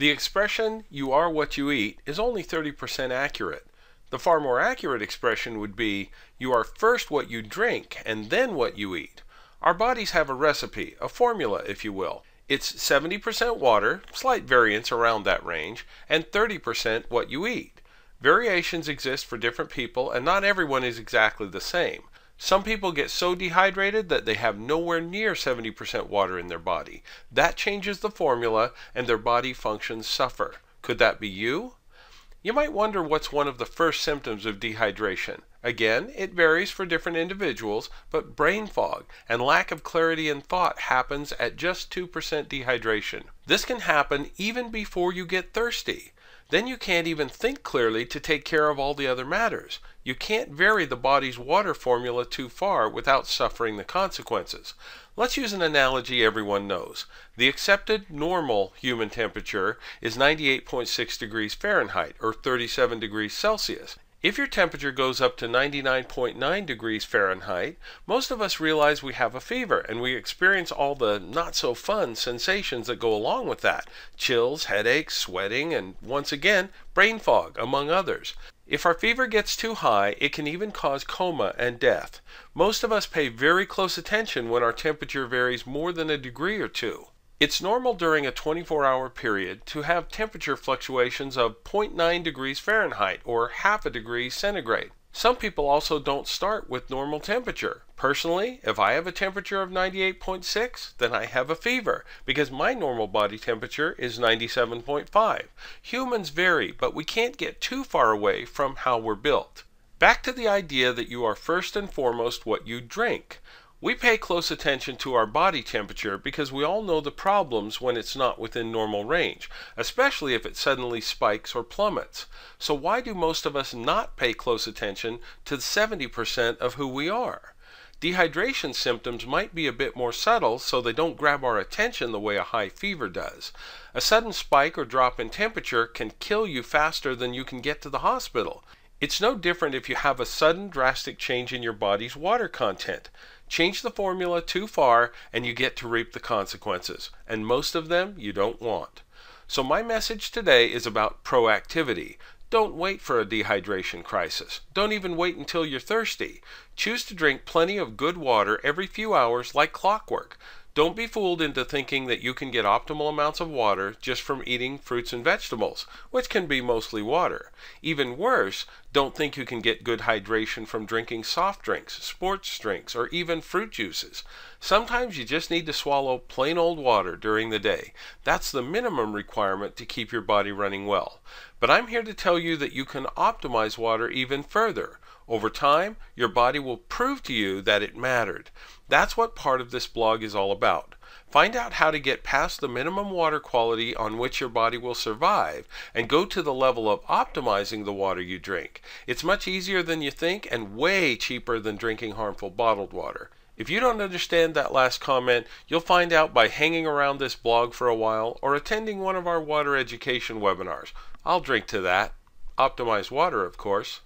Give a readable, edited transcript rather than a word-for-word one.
The expression, "you are what you eat," is only 30% accurate. The far more accurate expression would be, "you are first what you drink and then what you eat." Our bodies have a recipe, a formula if you will. It's 70% water, slight variance around that range, and 30% what you eat. Variations exist for different people, and not everyone is exactly the same. Some people get so dehydrated that they have nowhere near 70% water in their body. That changes the formula and their body functions suffer. Could that be you? You might wonder what's one of the first symptoms of dehydration. Again, it varies for different individuals, but brain fog and lack of clarity in thought happens at just 2% dehydration. This can happen even before you get thirsty. Then you can't even think clearly to take care of all the other matters. You can't vary the body's water formula too far without suffering the consequences. Let's use an analogy everyone knows. The accepted normal human temperature is 98.6 degrees Fahrenheit or 37 degrees Celsius. If your temperature goes up to 99.9 degrees Fahrenheit, most of us realize we have a fever and we experience all the not so fun sensations that go along with that. Chills, headaches, sweating, and once again, brain fog, among others. If our fever gets too high, it can even cause coma and death. Most of us pay very close attention when our temperature varies more than a degree or two. It's normal during a 24-hour period to have temperature fluctuations of 0.9 degrees Fahrenheit or half a degree centigrade. Some people also don't start with normal temperature. Personally, if I have a temperature of 98.6, then I have a fever because my normal body temperature is 97.5. Humans vary, but we can't get too far away from how we're built. Back to the idea that you are first and foremost what you drink. We pay close attention to our body temperature because we all know the problems when it's not within normal range, especially if it suddenly spikes or plummets. So why do most of us not pay close attention to the 70% of who we are? Dehydration symptoms might be a bit more subtle, so they don't grab our attention the way a high fever does. A sudden spike or drop in temperature can kill you faster than you can get to the hospital. It's no different if you have a sudden drastic change in your body's water content. Change the formula too far and you get to reap the consequences, and most of them you don't want. So my message today is about proactivity. Don't wait for a dehydration crisis. Don't even wait until you're thirsty. Choose to drink plenty of good water every few hours like clockwork. Don't be fooled into thinking that you can get optimal amounts of water just from eating fruits and vegetables, which can be mostly water. Even worse, don't think you can get good hydration from drinking soft drinks, sports drinks, or even fruit juices. Sometimes you just need to swallow plain old water during the day. That's the minimum requirement to keep your body running well. But I'm here to tell you that you can optimize water even further. Over time, your body will prove to you that it mattered. That's what part of this blog is all about. Find out how to get past the minimum water quality on which your body will survive and go to the level of optimizing the water you drink. It's much easier than you think and way cheaper than drinking harmful bottled water. If you don't understand that last comment, you'll find out by hanging around this blog for a while or attending one of our water education webinars. I'll drink to that. Optimize water, of course.